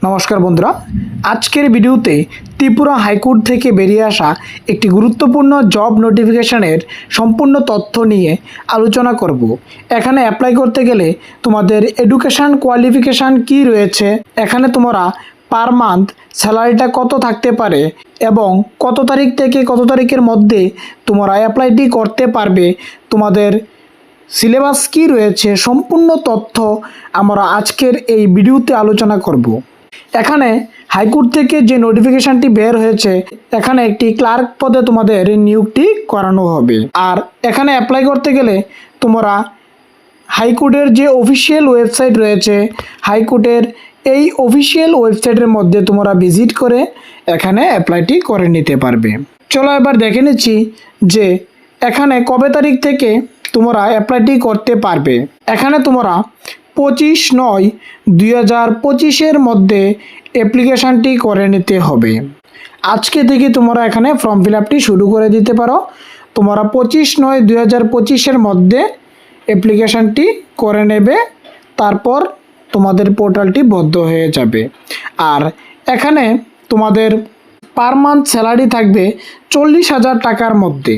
নমস্কার বন্ধুরা, আজকের ভিডিওতে ত্রিপুরা হাইকোর্ট থেকে বেরিয়ে আসা একটি গুরুত্বপূর্ণ জব নোটিফিকেশনের সম্পূর্ণ তথ্য নিয়ে আলোচনা করব। এখানে অ্যাপ্লাই করতে গেলে তোমাদের এডুকেশান কোয়ালিফিকেশান কি রয়েছে, এখানে তোমরা পার মান্থ স্যালারিটা কত থাকতে পারে এবং কত তারিখ থেকে কত তারিখের মধ্যে তোমরা অ্যাপ্লাইটি করতে পারবে, তোমাদের সিলেবাস কি রয়েছে, সম্পূর্ণ তথ্য আমরা আজকের এই ভিডিওতে আলোচনা করব। এখানে হাইকোর্ট থেকে যে নোটিফিকেশনটি বের হয়েছে, এখানে একটি ক্লার্ক পদে তোমাদের নিয়োগটি করানো হবে। আর এখানে অ্যাপ্লাই করতে গেলে তোমরা হাইকোর্টের যে অফিসিয়াল ওয়েবসাইট রয়েছে, হাইকোর্টের এই অফিসিয়াল ওয়েবসাইটের মধ্যে তোমরা ভিজিট করে এখানে অ্যাপ্লাইটি করে নিতে পারবে। চলো এবার দেখে নিচ্ছি যে এখানে কবে তারিখ থেকে তোমরা অ্যাপ্লাইটি করতে পারবে। এখানে তোমরা 25/9/2025 মধ্যে অ্যাপ্লিকেশানটি করে নিতে হবে। আজকে থেকে তোমরা এখানে ফর্ম ফিল আপটি শুরু করে দিতে পারো। তোমরা 25/9/2025 মধ্যে অ্যাপ্লিকেশানটি করে নেবে, তারপর তোমাদের পোর্টালটি বন্ধ হয়ে যাবে। আর এখানে তোমাদের পার মান্থ স্যালারি থাকবে 40,000 টাকার মধ্যে।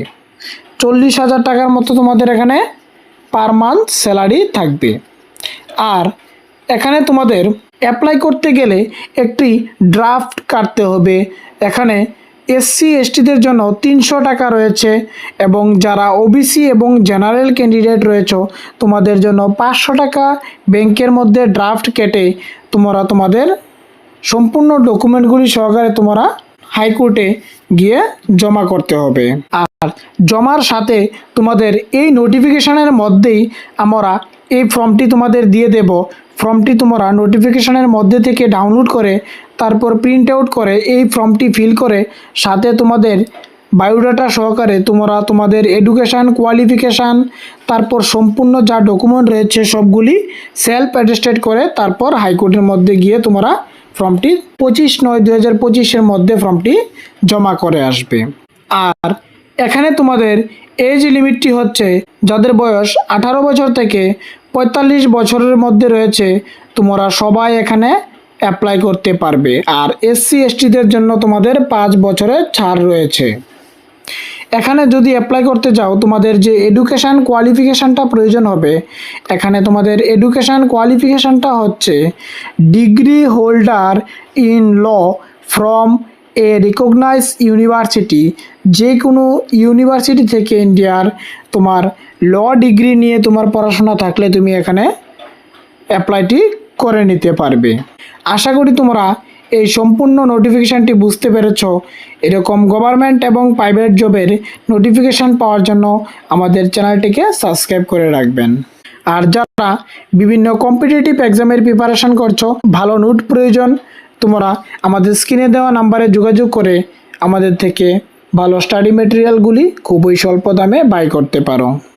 40,000 টাকার মতো তোমাদের এখানে পার মান্থ স্যালারি থাকবে। আর এখানে তোমাদের অ্যাপ্লাই করতে গেলে একটি ড্রাফট কাটতে হবে। এখানে এসসি এসটিদের জন্য 300 টাকা রয়েছে এবং যারা ওবিসি এবং জেনারেল ক্যান্ডিডেট রয়েছে তোমাদের জন্য 500 টাকা ব্যাংকের মধ্যে ড্রাফট কেটে তোমরা তোমাদের সম্পূর্ণ ডকুমেন্টগুলি সহকারে তোমরা হাইকোর্টে গিয়ে জমা করতে হবে। আর জমার সাথে তোমাদের এই নোটিফিকেশনের মধ্যেই আমরা এই ফর্মটি তোমাদের দিয়ে দেব। ফর্মটি তোমরা নোটিফিকেশনের মধ্যে থেকে ডাউনলোড করে তারপর প্রিন্ট আউট করে এই ফর্মটি ফিল করে সাথে তোমাদের বায়োডাটা সহকারে তোমরা তোমাদের এডুকেশান কোয়ালিফিকেশান তারপর সম্পূর্ণ যা ডকুমেন্ট রয়েছে সবগুলি সেলফ অ্যাটেস্টেড করে তারপর হাইকোর্টের মধ্যে গিয়ে তোমরা ফর্মটি 25/9/2025 মধ্যে ফর্মটি জমা করে আসবে। আর এখানে তোমাদের এজ লিমিটটি হচ্ছে যাদের বয়স 18 বছর থেকে 45 বছরের মধ্যে রয়েছে তোমরা সবাই এখানে অ্যাপ্লাই করতে পারবে। আর এসসি এসটিদের জন্য তোমাদের 5 বছরের ছাড় রয়েছে। এখানে যদি অ্যাপ্লাই করতে যাও তোমাদের যে এডুকেশান কোয়ালিফিকেশানটা প্রয়োজন হবে, এখানে তোমাদের এডুকেশান কোয়ালিফিকেশানটা হচ্ছে degree holder in law from a recognize university. যে কোনো ইউনিভার্সিটি থেকে ইন্ডিয়ার তোমার ল ডিগ্রি নিয়ে তোমার পড়াশোনা থাকলে তুমি এখানে অ্যাপ্লাইটি করে নিতে পারবে। আশা করি তোমরা এই সম্পূর্ণ নোটিফিকেশানটি বুঝতে পেরেছ। এরকম গভর্নমেন্ট এবং প্রাইভেট জবের নোটিফিকেশান পাওয়ার জন্য আমাদের চ্যানেলটিকে সাবস্ক্রাইব করে রাখবেন। আর যারা বিভিন্ন কম্পিটিটিভ এক্সামের প্রিপারেশান করছো, ভালো নোট প্রয়োজন, তোমরা আমাদের স্ক্রিনে দেওয়া নাম্বারে যোগাযোগ করে আমাদের থেকে ভালো স্টাডি মেটেরিয়ালগুলি খুবই স্বল্প দামে বাই করতে পারো।